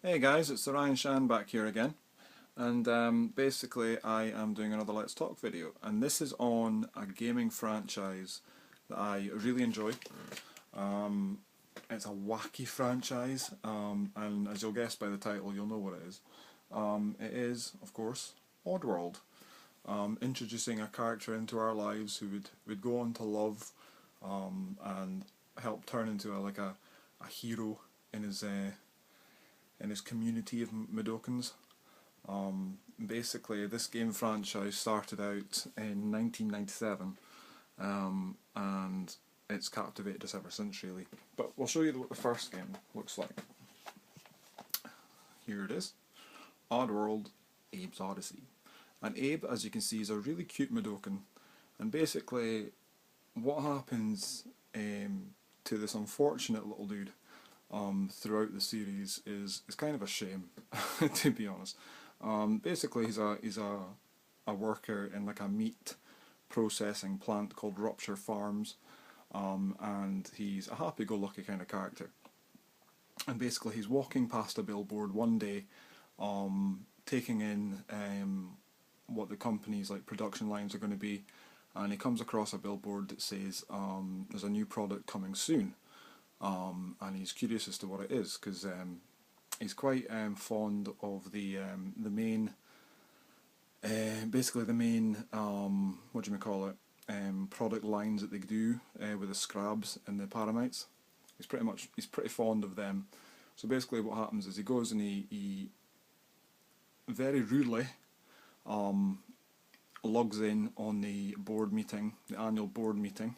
Hey guys, it's Theryanshand back here again, and basically I am doing another Let's Talk video, and this is on a gaming franchise that I really enjoy. It's a wacky franchise, and as you'll guess by the title, you'll know what it is. It is, of course, Oddworld, introducing a character into our lives who would go on to love and help turn into a hero in his community of Mudokons. Basically, this game franchise started out in 1997, and it's captivated us ever since, really. But we'll show you what the first game looks like. Here it is, Oddworld Abes Exoddus. And Abe, as you can see, is a really cute Mudokon, and basically what happens to this unfortunate little dude throughout the series is kind of a shame, to be honest. Basically, he's a worker in like a meat processing plant called Rupture Farms, and he's a happy-go-lucky kind of character. And basically, he's walking past a billboard one day, taking in what the company's like production lines are going to be, and he comes across a billboard that says there's a new product coming soon. And he's curious as to what it is, because he's quite fond of the main, basically the main, what do you call it, product lines that they do with the scrabs and the paramites. He's pretty fond of them. So basically what happens is he goes and he very rudely logs in on the board meeting, the annual board meeting,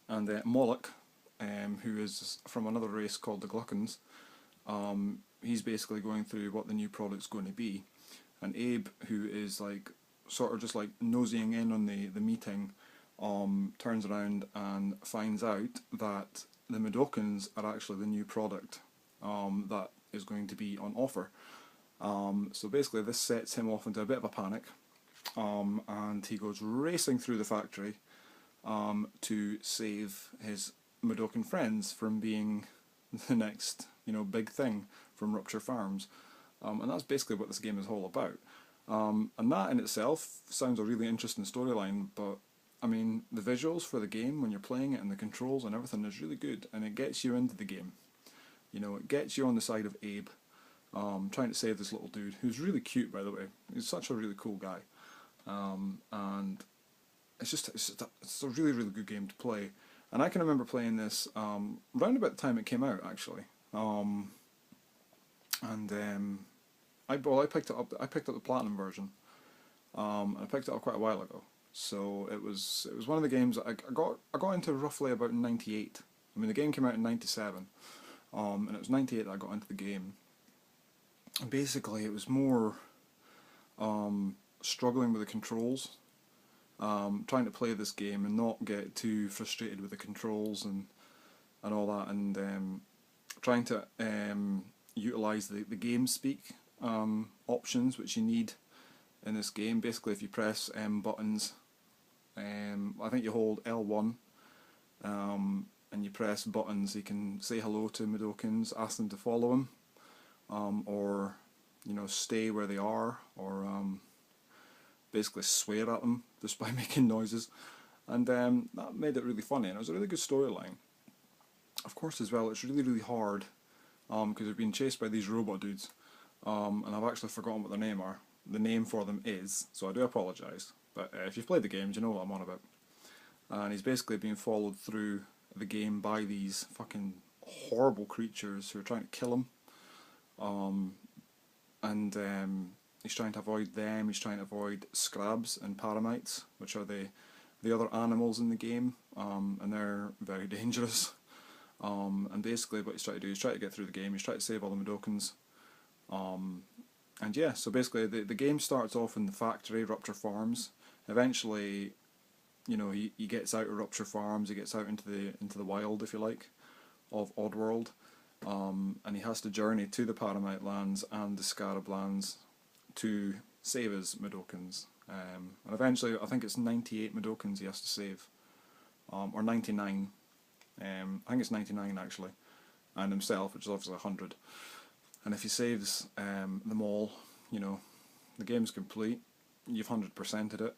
and Moloch, who is from another race called the Gluckons, he's basically going through what the new product's going to be, and Abe, who is like sort of just like nosying in on the meeting, turns around and finds out that the Mudokons are actually the new product that is going to be on offer. So basically this sets him off into a bit of a panic, and he goes racing through the factory to save his Mudokon friends from being the next, big thing from Rupture Farms, and that's basically what this game is all about. And that in itself sounds a really interesting storyline, but I mean, the visuals for the game when you're playing it and the controls and everything is really good, and it gets you into the game. It gets you on the side of Abe, trying to save this little dude, who's really cute, by the way. He's such a really cool guy, and it's a really, really good game to play. And I can remember playing this round about the time it came out, actually. I picked it up. I picked up the platinum version. I picked it up quite a while ago. So it was one of the games that I got into roughly about in '98. I mean, the game came out in '97, and it was '98 that I got into the game. And basically, it was more struggling with the controls. Trying to play this game and not get too frustrated with the controls and all that, and trying to utilise the game speak options which you need in this game. Basically, if you press buttons, I think you hold L1, and you press buttons, you can say hello to Mudokons, ask them to follow him, or stay where they are, or basically swear at them just by making noises, and that made it really funny, and it was a really good storyline. Of course, as well, it's really, really hard because we're being chased by these robot dudes, and I've actually forgotten what their name for them is, so I do apologise, but if you've played the games, you know what I'm on about. And he's basically being followed through the game by these fucking horrible creatures who are trying to kill him, and he's trying to avoid them. He's trying to avoid scrabs and paramites, which are the other animals in the game, and they're very dangerous. And basically what he's trying to do is try to get through the game. He's trying to save all the Mudokons. And yeah, so basically the game starts off in the factory, Rupture Farms. Eventually, he gets out of Rupture Farms. He gets out into the wild, if you like, of Oddworld, and he has to journey to the Paramite lands and the Scarab lands to save his Mudokons, and eventually I think it's 98 Mudokons he has to save, or 99, I think it's 99 actually, and himself, which is obviously 100. and if he saves them all, you know, the game's complete. You've 100%ed it,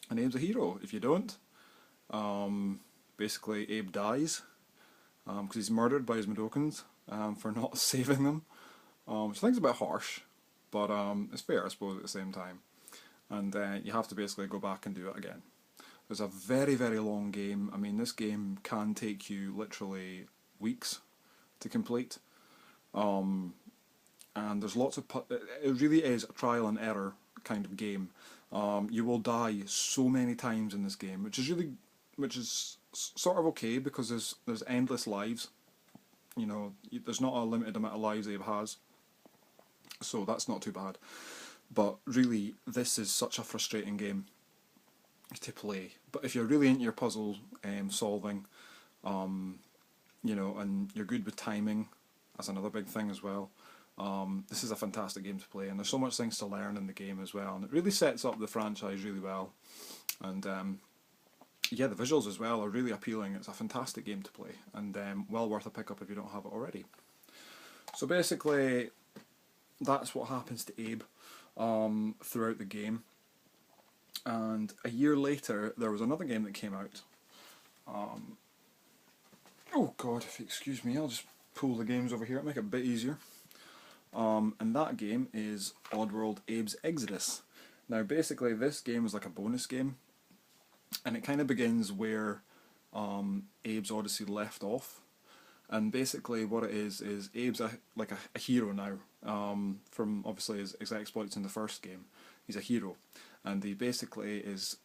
and Abe's a hero. If you don't, basically Abe dies because he's murdered by his Mudokons for not saving them. Which I think is a bit harsh, but it's fair, I suppose, at the same time. And you have to basically go back and do it again. It's a very, very long game. I mean, this game can take you literally weeks to complete. And there's lots of... It really is a trial and error kind of game. You will die so many times in this game, which is sort of okay because there's endless lives. You know, there's not a limited amount of lives Abe has, so that's not too bad. But really, this is such a frustrating game to play. But if you're really into your puzzle solving, you know, and you're good with timing, that's another big thing as well. This is a fantastic game to play, and there's so much things to learn in the game as well, and it really sets up the franchise really well. And yeah, the visuals as well are really appealing. It's a fantastic game to play, and well worth a pick-up if you don't have it already. So basically, that's what happens to Abe throughout the game. And a year later, there was another game that came out. Oh god, if you excuse me, I'll just pull the games over here, make it a bit easier. And that game is Oddworld Abes Exoddus. Now basically this game is like a bonus game, and it kind of begins where Abe's Odyssey left off. And basically what it is Abe's like a hero now, from obviously his exploits in the first game. He's a hero, and he basically is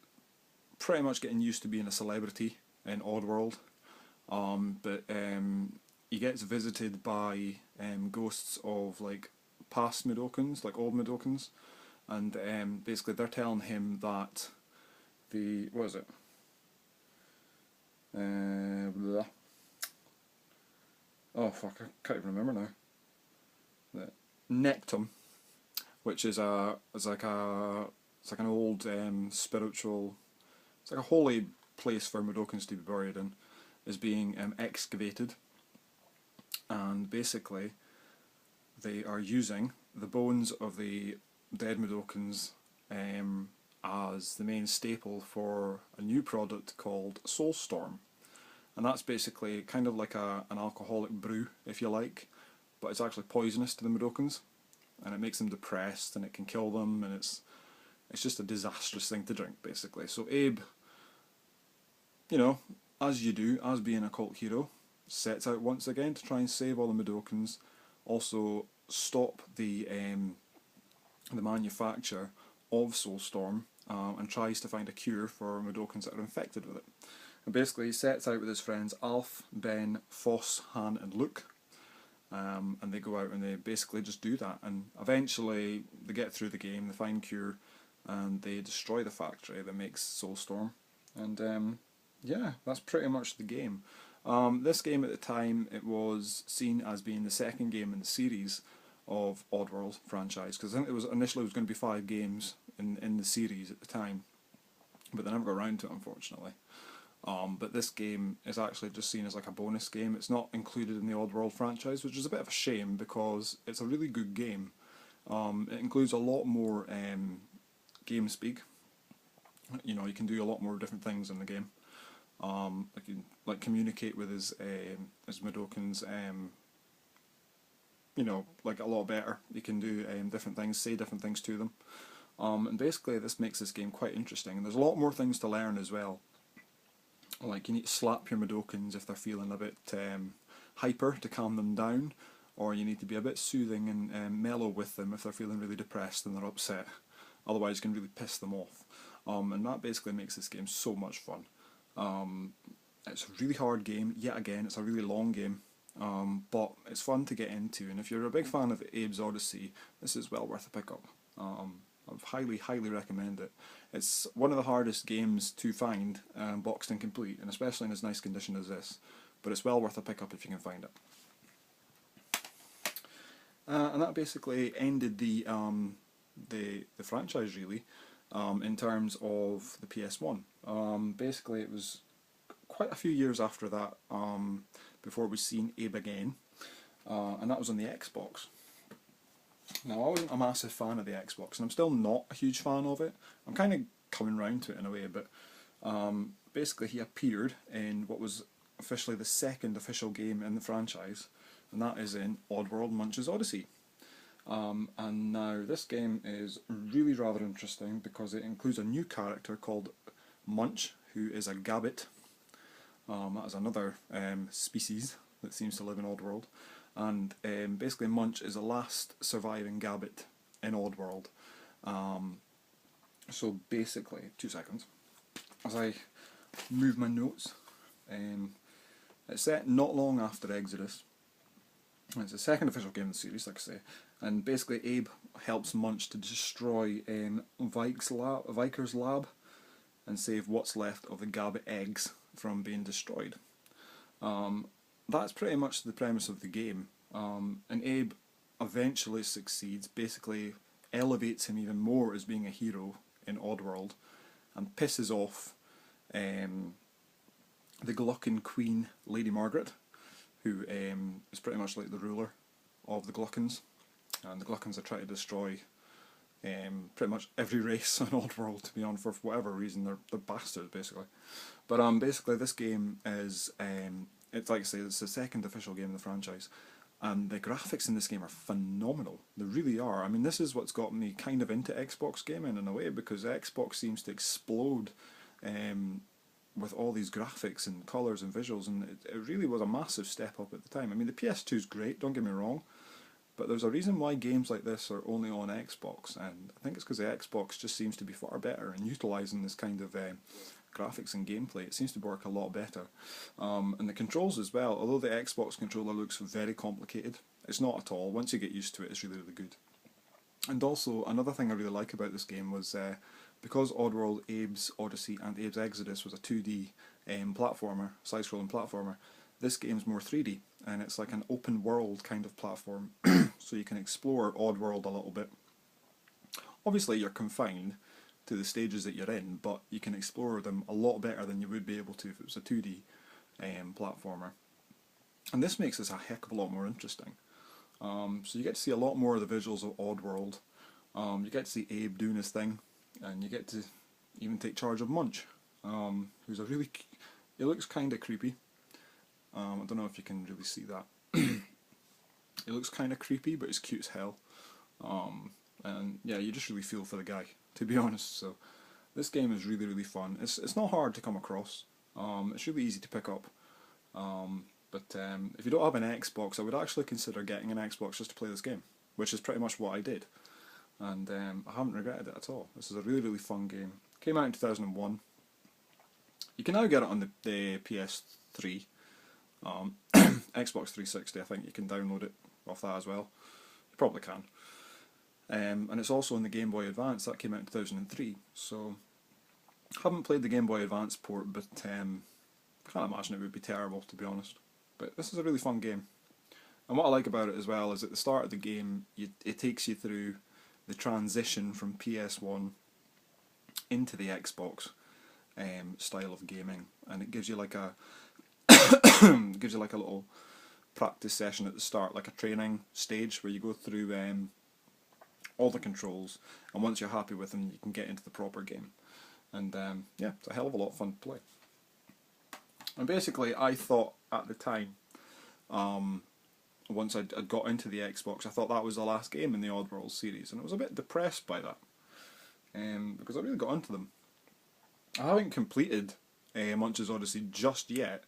pretty much getting used to being a celebrity in Oddworld. But he gets visited by ghosts of like past Mudokons, like old Mudokons, and basically they're telling him that what is it? Blah. Oh fuck, I can't even remember now. The Nectum, which is like an old spiritual, it's like a holy place for Mudokons to be buried in, is being excavated, and basically they are using the bones of the dead Mudokons as the main staple for a new product called Soulstorm. And that's basically kind of like an alcoholic brew, if you like, but it's actually poisonous to the Mudokons, and it makes them depressed, and it can kill them, and it's just a disastrous thing to drink, basically. So Abe, you know, as you do, as being a cult hero, sets out once again to try and save all the Mudokons, also stop the manufacture of Soulstorm, and tries to find a cure for Mudokons that are infected with it. And basically he sets out with his friends Alf, Ben, Foss, Han and Luke, and they go out and they basically just do that, and eventually they get through the game, they find cure, and they destroy the factory that makes Soulstorm. And yeah, that's pretty much the game. This game at the time, it was seen as being the second game in the series of Oddworld franchise, because I think it was initially going to be 5 games in the series at the time, but they never got around to it, unfortunately. But this game is actually just seen as like a bonus game. It's not included in the Oddworld franchise, which is a bit of a shame because it's a really good game. It includes a lot more game speak. You know, you can do a lot more different things in the game. Like you like communicate with his Mudokons, you know, like a lot better. You can do different things, say different things to them, and basically this makes this game quite interesting. And there's a lot more things to learn as well. Like you need to slap your Mudokons if they're feeling a bit hyper to calm them down, or you need to be a bit soothing and mellow with them if they're feeling really depressed and they're upset. Otherwise you can really piss them off. And that basically makes this game so much fun. It's a really hard game, yet again it's a really long game, but it's fun to get into, and if you're a big fan of Abe's Odyssey, this is well worth a pick-up. I highly recommend it. It's one of the hardest games to find, boxed and complete, and especially in as nice condition as this, but it's well worth a pick-up if you can find it. And that basically ended the franchise, really, in terms of the PS1. Basically it was quite a few years after that before we've seen Abe again, and that was on the Xbox. Now, I wasn't a massive fan of the Xbox, and I'm still not a huge fan of it. I'm kind of coming round to it in a way, but basically he appeared in what was officially the second official game in the franchise, and that is in Oddworld Munchsoddysee. And now this game is really rather interesting because it includes a new character called Munch, who is a gabbit. That is another species that seems to live in Oddworld. And basically Munch is the last surviving gabbit in Oddworld. So basically, 2 seconds, as I move my notes, it's set not long after Exodus. It's the second official game of the series, like I say, and basically Abe helps Munch to destroy Viker's lab and save what's left of the gabbit eggs from being destroyed. That's pretty much the premise of the game, and Abe eventually succeeds, basically elevates him even more as being a hero in Oddworld, and pisses off the Gluckin Queen, Lady Margaret, who is pretty much like the ruler of the Gluckins, and the Gluckins are trying to destroy pretty much every race on Oddworld, to be honest, for whatever reason. They're bastards, basically. But basically this game is, it's like I say, it's the second official game in the franchise, and the graphics in this game are phenomenal. They really are. I mean, this is what's got me kind of into Xbox gaming in a way, because Xbox seems to explode with all these graphics and colours and visuals, and it really was a massive step up at the time. I mean, the PS2 is great, don't get me wrong, but there's a reason why games like this are only on Xbox, and I think it's because the Xbox just seems to be far better in utilising this kind of graphics and gameplay. It seems to work a lot better. And the controls as well, although the Xbox controller looks very complicated, it's not at all. Once you get used to it, it's really, really good. And also, another thing I really like about this game was, because Oddworld, Abes Odyssey and Abes Exoddus was a 2D platformer, side-scrolling platformer, this game's more 3D, and it's like an open world kind of platform, so you can explore Oddworld a little bit. Obviously you're confined to the stages that you're in, but you can explore them a lot better than you would be able to if it was a 2D platformer. And this makes this a heck of a lot more interesting. So you get to see a lot more of the visuals of Oddworld. You get to see Abe doing his thing, and you get to even take charge of Munch, who's a really... he looks kind of creepy. I don't know if you can really see that. He looks kind of creepy, but he's cute as hell. And yeah, you just really feel for the guy, to be honest. So this game is really, really fun. It's not hard to come across. It's really easy to pick up. But if you don't have an Xbox, I would actually consider getting an Xbox just to play this game, which is pretty much what I did. And I haven't regretted it at all. This is a really, really fun game. Came out in 2001. You can now get it on the PS3. Xbox 360, I think you can download it off that as well. You probably can. And it's also on the Game Boy Advance. That came out in 2003. So, haven't played the Game Boy Advance port, but can't imagine it would be terrible, to be honest. But this is a really fun game. And what I like about it as well is at the start of the game, it takes you through the transition from PS1 into the Xbox style of gaming, and it gives you like a gives you like a little practice session at the start, like a training stage where you go through all the controls, and once you're happy with them, you can get into the proper game. And yeah, it's a hell of a lot of fun to play. And basically, I thought at the time, once I'd got into the Xbox, I thought that was the last game in the Oddworld series, and I was a bit depressed by that, because I really got into them. I haven't completed Munchsoddysee just yet,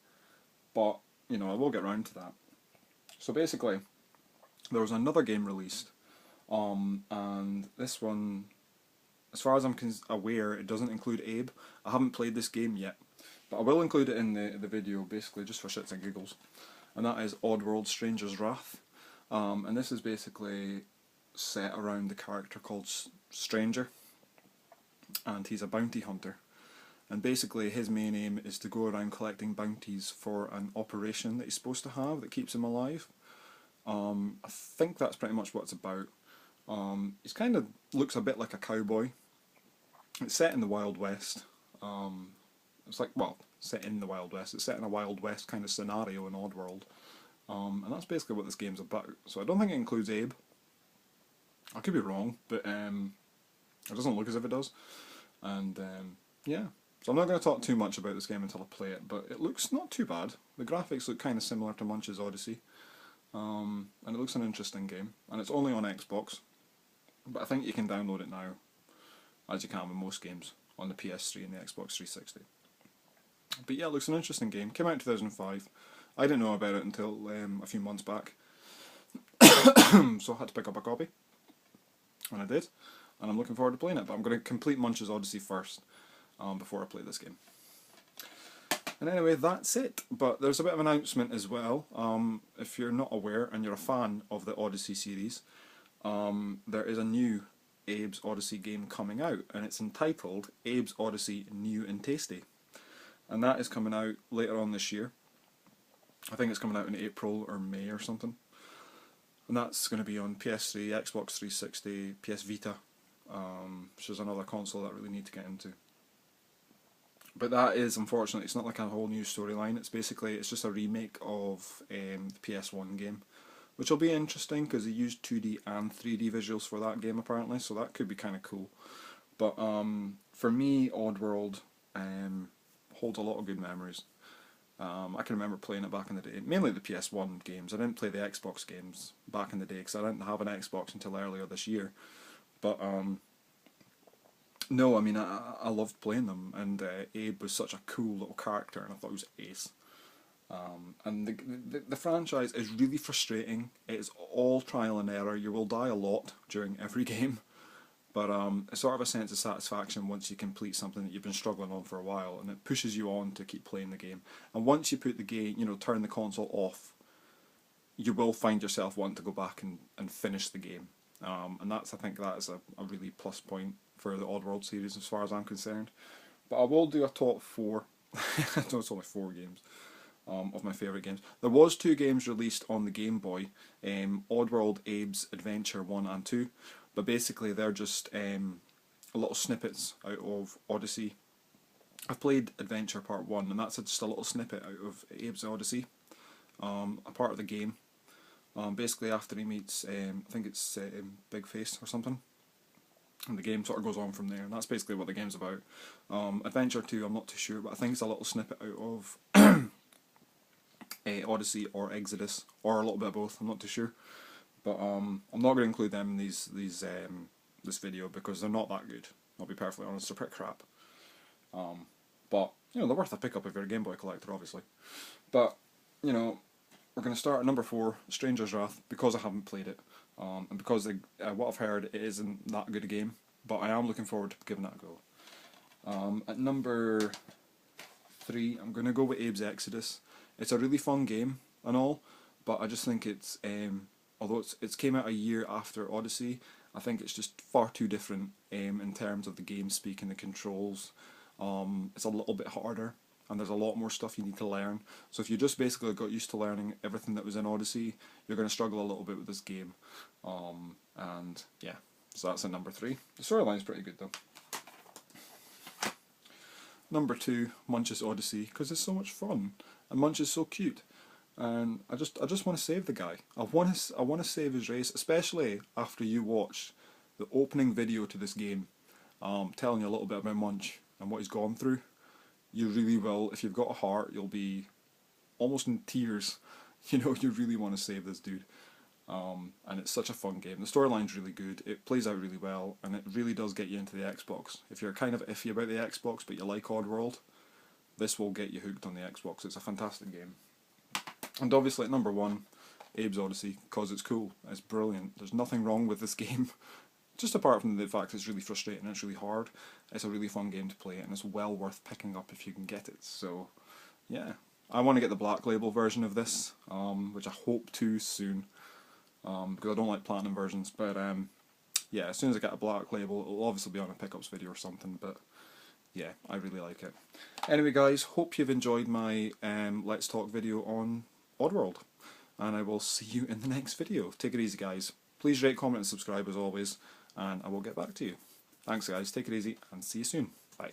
but you know, I will get round to that. So basically, there was another game released, and this one, as far as I'm aware, it doesn't include Abe. I haven't played this game yet, but I will include it in the video, basically just for shits and giggles. And that is Oddworld Stranger's Wrath. And this is basically set around the character called Stranger, and he's a bounty hunter. And basically his main aim is to go around collecting bounties for an operation that he's supposed to have that keeps him alive. I think that's pretty much what it's about. He kind of looks a bit like a cowboy. It's set in the Wild West. It's like, well, set in the Wild West. It's set in a Wild West kind of scenario in Oddworld. And that's basically what this game's about. So I don't think it includes Abe. I could be wrong, but it doesn't look as if it does. And yeah, so I'm not going to talk too much about this game until I play it, but it looks not too bad. The graphics look kind of similar to Munch's Odyssey, and it looks an interesting game. And it's only on Xbox, but I think you can download it now, as you can with most games, on the PS3 and the Xbox 360. But yeah, it looks an interesting game. Came out in 2005. I didn't know about it until a few months back, so I had to pick up a copy, and I did, and I'm looking forward to playing it. But I'm going to complete Munch's Odyssey first, before I play this game. And anyway, that's it. But there's a bit of an announcement as well. If you're not aware and you're a fan of the Odyssey series, there is a new Abes Odyssey game coming out, and it's entitled Abes Odyssey New and Tasty. And that is coming out later on this year. I think it's coming out in April or May or something. And that's going to be on PS3, Xbox 360, PS Vita, which is another console that I really need to get into. But that is, unfortunately, it's not like a whole new storyline. It's just a remake of the PS1 game, which will be interesting because they used 2D and 3D visuals for that game apparently, so that could be kind of cool. But for me, Oddworld holds a lot of good memories. I can remember playing it back in the day, mainly the PS1 games. I didn't play the Xbox games back in the day because I didn't have an Xbox until earlier this year. But no, I mean, I loved playing them, and Abe was such a cool little character, and I thought he was ace. And the franchise is really frustrating. It's all trial and error. You will die a lot during every game, but it's sort of a sense of satisfaction once you complete something that you've been struggling on for a while, and it pushes you on to keep playing the game. And once you put the game, turn the console off, you will find yourself wanting to go back and finish the game. And I think that is a really plus point for the Oddworld series as far as I'm concerned. But I will do a top 4. I know it's only 4 games. Of my favourite games. There was 2 games released on the Game Boy, Oddworld Abe's Adventure 1 and 2, but basically they're just little snippets out of Odyssey. I've played Adventure Part 1, and that's just a little snippet out of Abe's Odyssey, a part of the game. Basically after he meets, I think it's Big Face or something, and the game sort of goes on from there, and that's basically what the game's about. Adventure 2, I'm not too sure, but I think it's a little snippet out of Odyssey or Exoddus, or a little bit of both, I'm not too sure. But I'm not going to include them in this video because they're not that good. I'll be perfectly honest, they're pretty crap. But they're worth a pickup if you're a Game Boy collector, obviously. But we're going to start at number 4, Stranger's Wrath, because I haven't played it, and because what I've heard, it isn't that good a game. But I am looking forward to giving that a go. At number 3, I'm going to go with Abes Exoddus. It's a really fun game and all, but I just think it's, although it's came out a year after Odyssey, I think it's just far too different in terms of the game speak and the controls. It's a little bit harder, and there's a lot more stuff you need to learn. So if you just basically got used to learning everything that was in Odyssey, you're going to struggle a little bit with this game. And yeah, so that's at number 3. The storyline's pretty good though. Number 2, Munch's Odyssey, because it's so much fun, and Munch is so cute, and I just want to save the guy. I want to save his race, especially after you watch the opening video to this game, telling you a little bit about Munch and what he's gone through. You really will, if you've got a heart, you'll be almost in tears. You really want to save this dude. And it's such a fun game. The storyline's really good, it plays out really well, and it really does get you into the Xbox. If you're kind of iffy about the Xbox but you like Oddworld, this will get you hooked on the Xbox. It's a fantastic game. And obviously at number 1, Abes Odyssey, because it's cool, it's brilliant. There's nothing wrong with this game, just apart from the fact it's really frustrating, it's really hard. It's a really fun game to play, and it's well worth picking up if you can get it. So yeah, I want to get the Black Label version of this, which I hope to soon. Because I don't like platinum versions, but yeah, as soon as I get a Black Label, it'll obviously be on a pickups video or something, but yeah, I really like it. Anyway guys, hope you've enjoyed my Let's Talk video on Oddworld, and I will see you in the next video. Take it easy guys. Please rate, comment and subscribe as always, and I will get back to you. Thanks guys, take it easy, and see you soon. Bye.